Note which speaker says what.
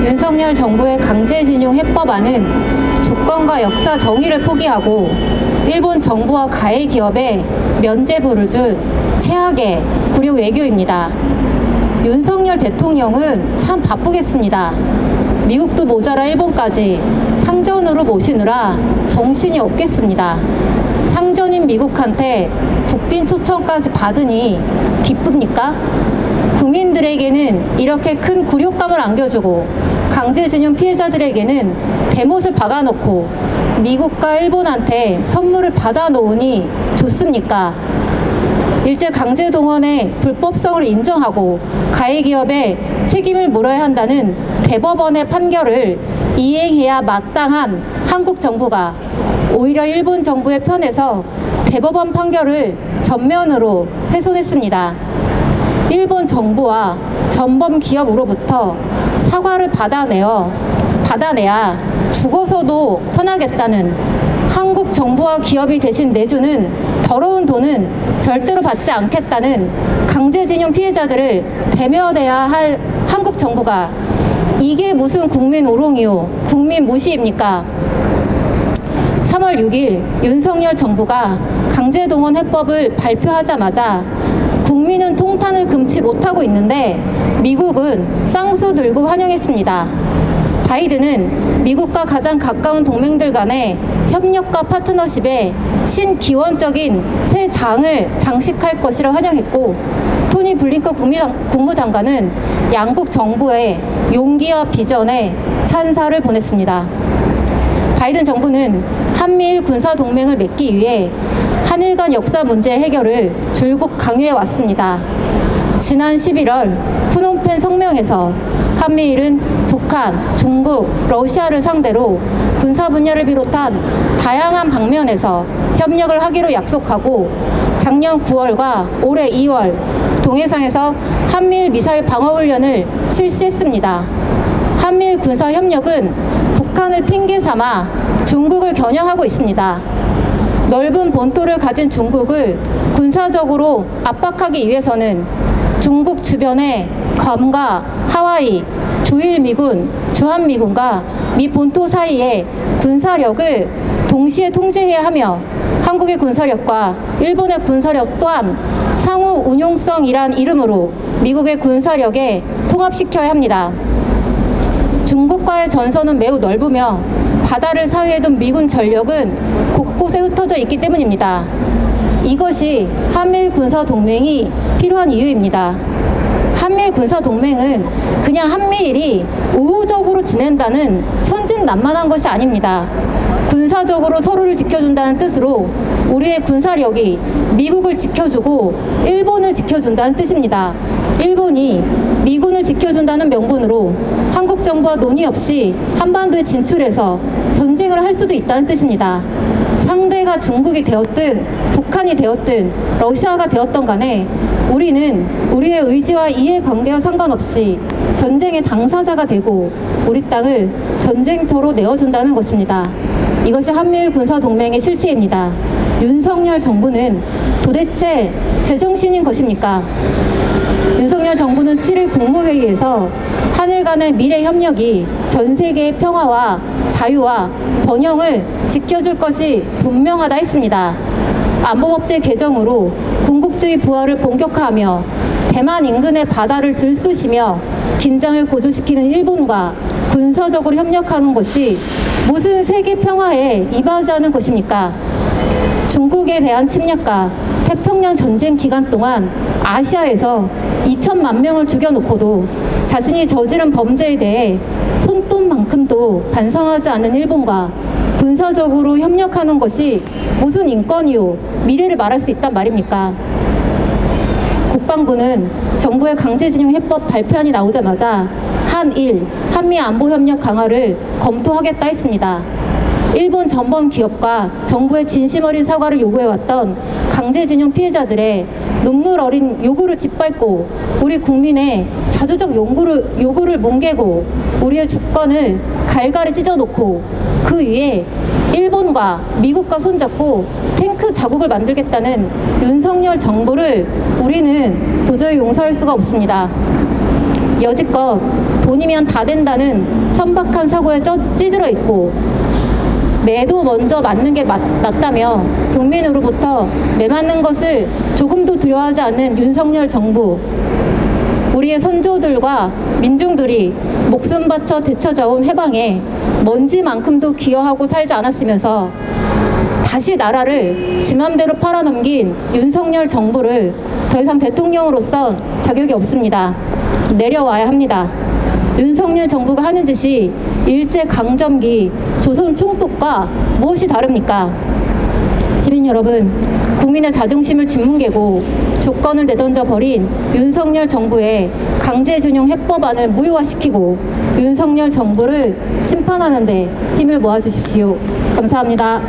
Speaker 1: 윤석열 정부의 강제징용 해법안은 주권과 역사 정의를 포기하고 일본 정부와 가해 기업에 면죄부를 준 최악의 굴욕 외교입니다. 윤석열 대통령은 참 바쁘겠습니다. 미국도 모자라 일본까지 상전으로 모시느라 정신이 없겠습니다. 상전인 미국한테 국빈 초청까지 받으니 기쁩니까? 국민들에게는 이렇게 큰 굴욕감을 안겨주고 강제징용 피해자들에게는 대못을 박아놓고 미국과 일본한테 선물을 받아놓으니 좋습니까? 일제 강제 동원의 불법성을 인정하고 가해 기업에 책임을 물어야 한다는 대법원의 판결을 이행해야 마땅한 한국 정부가 오히려 일본 정부의 편에서 대법원 판결을 전면으로 훼손했습니다. 일본 정부와 전범 기업으로부터 사과를 받아내야 죽어서도 편하겠다는 한국 정부와 기업이 대신 내주는 더러운 돈은 절대로 받지 않겠다는 강제징용 피해자들을 대면해야 할 한국 정부가 이게 무슨 국민 우롱이요, 국민 무시입니까? 3월 6일 윤석열 정부가 강제동원 해법을 발표하자마자 국민은 통탄을 금치 못하고 있는데 미국은 쌍수 들고 환영했습니다. 바이든은 미국과 가장 가까운 동맹들 간의 협력과 파트너십에 신기원적인 새 장을 장식할 것이라 환영했고, 토니 블링컨 국무장관은 양국 정부의 용기와 비전에 찬사를 보냈습니다. 바이든 정부는 한미일 군사동맹을 맺기 위해 한일 간 역사 문제 해결을 줄곧 강요해 왔습니다. 지난 11월 푸놈펜 성명에서 한미일은 북한, 중국, 러시아를 상대로 군사 분야를 비롯한 다양한 방면에서 협력을 하기로 약속하고 작년 9월과 올해 2월 동해상에서 한미일 미사일 방어훈련을 실시했습니다. 한미일 군사 협력은 북한을 핑계 삼아 중국을 겨냥하고 있습니다. 넓은 본토를 가진 중국을 군사적으로 압박하기 위해서는 중국 주변의 괌과 하와이, 주일미군, 주한미군과 미 본토 사이의 군사력을 동시에 통제해야 하며 한국의 군사력과 일본의 군사력 또한 상호 운용성이란 이름으로 미국의 군사력에 통합시켜야 합니다. 중국과의 전선은 매우 넓으며 바다를 사유에 둔 미군 전력은 곳곳에 흩어져 있기 때문입니다. 이것이 한미일 군사동맹이 필요한 이유입니다. 한미일 군사동맹은 그냥 한미일이 우호적으로 지낸다는 천진난만한 것이 아닙니다. 군사적으로 서로를 지켜준다는 뜻으로 우리의 군사력이 미국을 지켜주고 일본을 지켜준다는 뜻입니다. 일본이 미군을 지켜준다는 명분으로 한국 정부와 논의 없이 한반도에 진출해서 전쟁을 할 수도 있다는 뜻입니다. 상대가 중국이 되었든 북한이 되었든 러시아가 되었던 간에 우리는 우리의 의지와 이해관계와 상관없이 전쟁의 당사자가 되고 우리 땅을 전쟁터로 내어준다는 것입니다. 이것이 한미일 군사동맹의 실체입니다. 윤석열 정부는 도대체 제정신인 것입니까? 윤석열 정부는 7일 국무회의에서 한일 간의 미래 협력이 전 세계의 평화와 자유와 번영을 지켜줄 것이 분명하다 했습니다. 안보법제 개정으로 군국주의 부활을 본격화하며 대만 인근의 바다를 들쑤시며 긴장을 고조시키는 일본과 군사적으로 협력하는 것이 무슨 세계 평화에 이바지하는 것입니까? 중국에 대한 침략과 태평양 전쟁 기간 동안 아시아에서 2천만 명을 죽여놓고도 자신이 저지른 범죄에 대해 손톱만큼도 반성하지 않는 일본과 군사적으로 협력하는 것이 무슨 인권이요, 미래를 말할 수 있단 말입니까? 국방부는 정부의 강제징용 해법 발표안이 나오자마자 한일, 한미 안보협력 강화를 검토하겠다 했습니다. 일본 전범 기업과 정부의 진심 어린 사과를 요구해왔던 강제징용 피해자들의 눈물 어린 요구를 짓밟고 우리 국민의 자주적 요구를 뭉개고 우리의 주권을 갈갈이 찢어놓고 그 위에 일본과 미국과 손잡고 탱크 자국을 만들겠다는 윤석열 정부를 우리는 도저히 용서할 수가 없습니다. 여지껏 돈이면 다 된다는 천박한 사고에 찌들어 있고 매도 먼저 맞는 게 낫다며 국민으로부터 매 맞는 것을 조금도 두려워하지 않는 윤석열 정부, 우리의 선조들과 민중들이 목숨 바쳐 되찾아온 해방에 먼지만큼도 기여하고 살지 않았으면서 다시 나라를 지 맘대로 팔아넘긴 윤석열 정부를 더 이상 대통령으로서 자격이 없습니다. 내려와야 합니다. 윤석열 정부가 하는 짓이 일제강점기 조선 총독과 무엇이 다릅니까? 시민 여러분, 국민의 자존심을 짓뭉개고 주권을 내던져 버린 윤석열 정부의 강제징용 해법안을 무효화시키고 윤석열 정부를 심판하는 데 힘을 모아주십시오. 감사합니다.